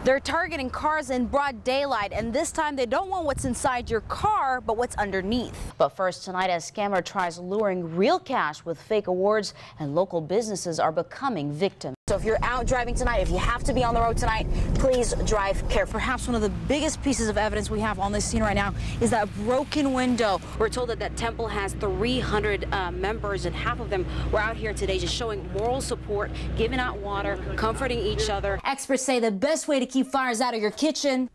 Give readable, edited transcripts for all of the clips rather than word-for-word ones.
They're targeting cars in broad daylight, and this time they don't want what's inside your car, but what's underneath. But first tonight, a scammer tries luring real cash with fake awards, and local businesses are becoming victims. So if you're out driving tonight, if you have to be on the road tonight, please drive carefully. Perhaps one of the biggest pieces of evidence we have on this scene right now is that broken window. We're told that that temple has 300 members, and half of them were out here today just showing moral support, giving out water, comforting each other. Experts say the best way to keep fires out of your kitchen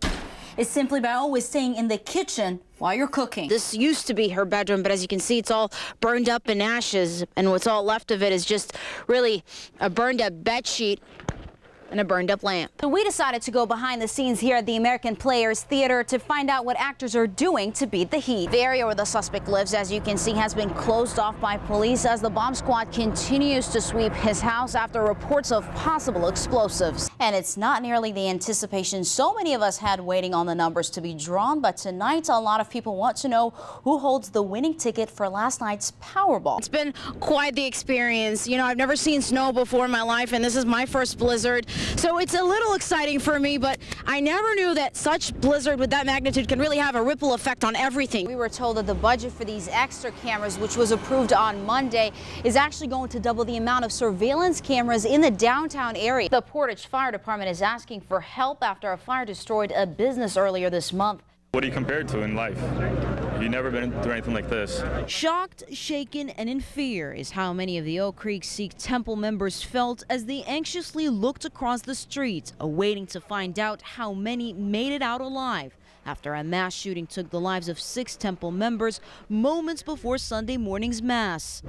is simply by always staying in the kitchen while you're cooking. This used to be her bedroom, but as you can see, it's all burned up in ashes, and what's all left of it is just really a burned up bed sheet and a burned up lamp. So we decided to go behind the scenes here at the American Players Theater to find out what actors are doing to beat the heat. The area where the suspect lives, as you can see, has been closed off by police as the bomb squad continues to sweep his house after reports of possible explosives. And it's not nearly the anticipation so many of us had waiting on the numbers to be drawn, but tonight a lot of people want to know who holds the winning ticket for last night's Powerball. It's been quite the experience. You know, I've never seen snow before in my life, and this is my first blizzard. So it's a little exciting for me, but I never knew that such blizzard with that magnitude can really have a ripple effect on everything. We were told that the budget for these extra cameras, which was approved on Monday, is actually going to double the amount of surveillance cameras in the downtown area. The Portage Fire Department is asking for help after a fire destroyed a business earlier this month. What do you compare it to in life? You've never been through anything like this. Shocked, shaken, and in fear is how many of the Oak Creek Sikh Temple members felt as they anxiously looked across the street, awaiting to find out how many made it out alive after a mass shooting took the lives of 6 Temple members moments before Sunday morning's mass.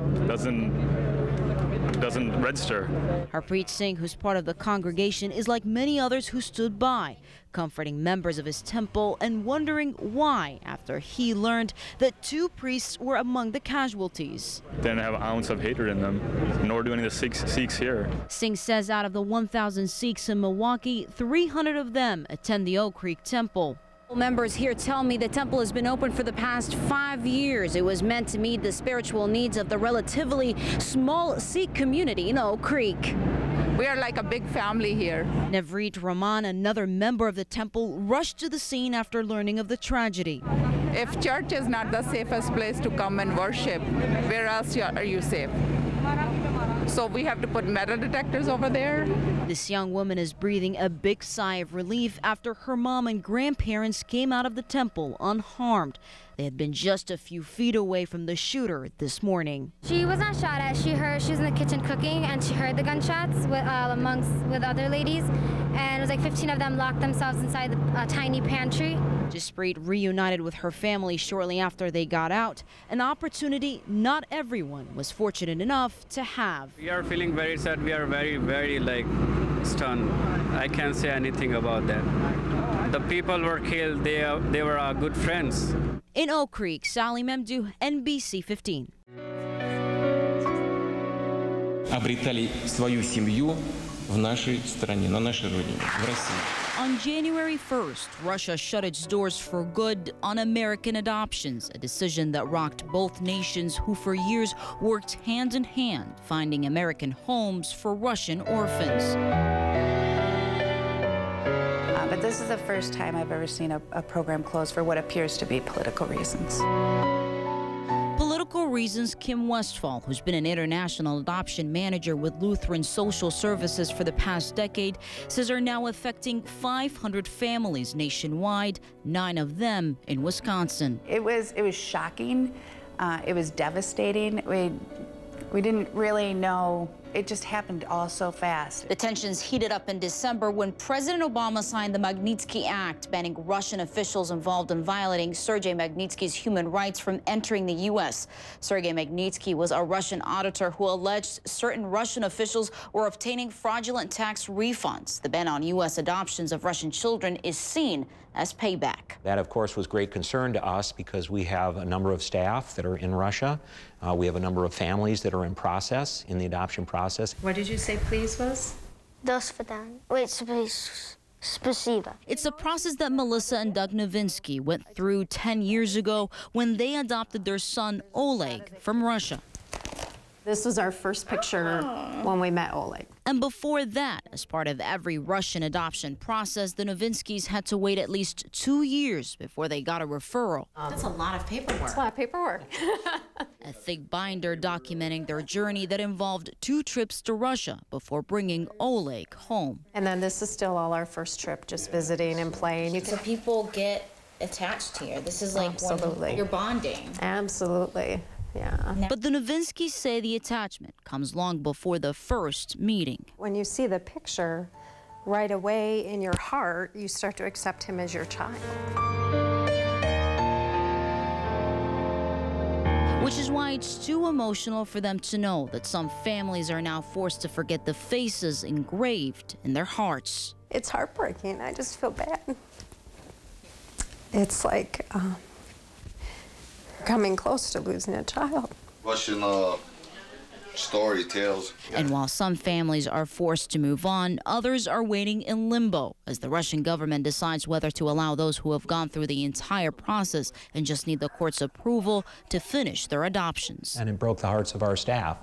Doesn't register. Harpreet Singh, who's part of the congregation, is like many others who stood by, comforting members of his temple and wondering why after he learned that 2 priests were among the casualties. They didn't have an ounce of hatred in them, nor do any of the Sikhs here. Singh says out of the 1,000 Sikhs in Milwaukee, 300 of them attend the Oak Creek Temple. Members here tell me the temple has been open for the past 5 years. It was meant to meet the spiritual needs of the relatively small Sikh community in Oak Creek. We are like a big family here. Navreet Rahman, another member of the temple, rushed to the scene after learning of the tragedy. If church is not the safest place to come and worship, where else are you safe? So we have to put metal detectors over there. This young woman is breathing a big sigh of relief after her mom and grandparents came out of the temple unharmed. They had been just a few feet away from the shooter this morning. She was not shot at. She was in the kitchen cooking, and she heard the gunshots with other ladies. And it was like 15 of them locked themselves inside the tiny pantry. Jaspreet reunited with her family shortly after they got out, an opportunity not everyone was fortunate enough to have. We are feeling very sad. We are very, very stunned. I can't say anything about that. The people were killed. They were our good friends. In Oak Creek, Sally Mamdooh, NBC 15. Обретали свою семью в нашей стране, на нашей родине, в России. On January 1st, Russia shut its doors for good on American adoptions, a decision that rocked both nations who for years worked hand in hand, finding American homes for Russian orphans. But this is the first time I've ever seen a program closed for what appears to be political reasons. Political reasons. Kim Westphal, who's been an international adoption manager with Lutheran Social Services for the past decade, says are now affecting 500 families nationwide, 9 of them in Wisconsin. It was shocking. It was devastating. We didn't really know. It just happened all so fast. The tensions heated up in December when President Obama signed the Magnitsky Act, banning Russian officials involved in violating Sergei Magnitsky's human rights from entering the U.S. Sergei Magnitsky was a Russian auditor who alleged certain Russian officials were obtaining fraudulent tax refunds. The ban on U.S. adoptions of Russian children is seen as payback. That, of course, was great concern to us because we have a number of staff that are in Russia. We have a number of families that are in the adoption process. What did you say please was? До свидания. Wait, спасибо. It's a process that Melissa and Doug Novinsky went through 10 years ago when they adopted their son Oleg from Russia. This was our first picture when we met Oleg. And before that, as part of every Russian adoption process, the Novinskys had to wait at least 2 years before they got a referral. That's a lot of paperwork. That's a lot of paperwork. A thick binder documenting their journey that involved 2 trips to Russia before bringing Oleg home. And then this is still all our first trip, just visiting and playing. So people get attached here. This is like when you're bonding. Absolutely. Yeah. But the Novinskys say the attachment comes long before the first meeting. When you see the picture, right away in your heart, you start to accept him as your child. Which is why it's too emotional for them to know that some families are now forced to forget the faces engraved in their hearts. It's heartbreaking. I just feel bad. It's like coming close to losing a child. Russian story tells. And while some families are forced to move on, others are waiting in limbo as the Russian government decides whether to allow those who have gone through the entire process and just need the court's approval to finish their adoptions. And it broke the hearts of our staff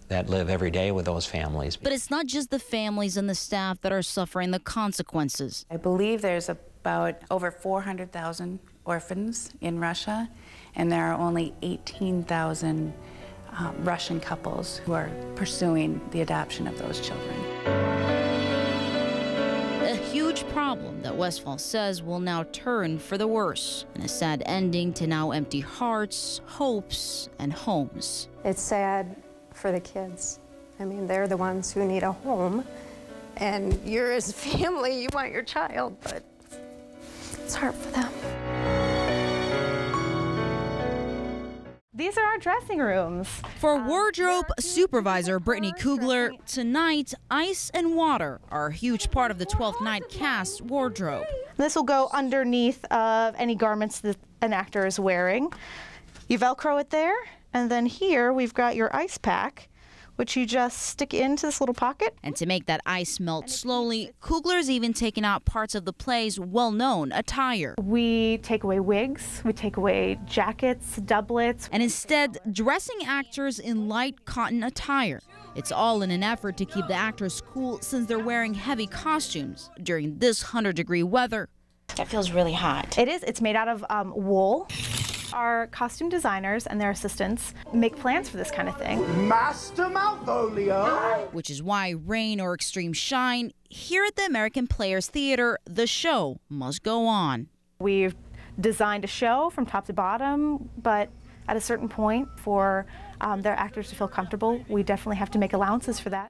that live every day with those families. But it's not just the families and the staff that are suffering the consequences. I believe there's about over 400,000 orphans in Russia, and there are only 18,000 Russian couples who are pursuing the adoption of those children. A huge problem that Westfall says will now turn for the worse, and a sad ending to now empty hearts, hopes, and homes. It's sad for the kids. I mean, they're the ones who need a home, and you're as family, you want your child, but it's hard for them. These are our dressing rooms. For wardrobe supervisor Brittany Kugler, tonight, ice and water are a huge part of the 12th night cast wardrobe. This will go underneath of any garments that an actor is wearing. You Velcro it there, and then here we've got your ice pack, which you just stick into this little pocket. And to make that ice melt slowly, Kugler's even taken out parts of the play's well-known attire. We take away wigs, we take away jackets, doublets. And instead, dressing actors in light cotton attire. It's all in an effort to keep the actors cool since they're wearing heavy costumes during this 100-degree weather. That feels really hot. It is. It's made out of wool. Our costume designers and their assistants make plans for this kind of thing. Master Malvolio! Which is why, rain or extreme shine, here at the American Players Theater, the show must go on. We've designed a show from top to bottom, but at a certain point, for their actors to feel comfortable, we definitely have to make allowances for that.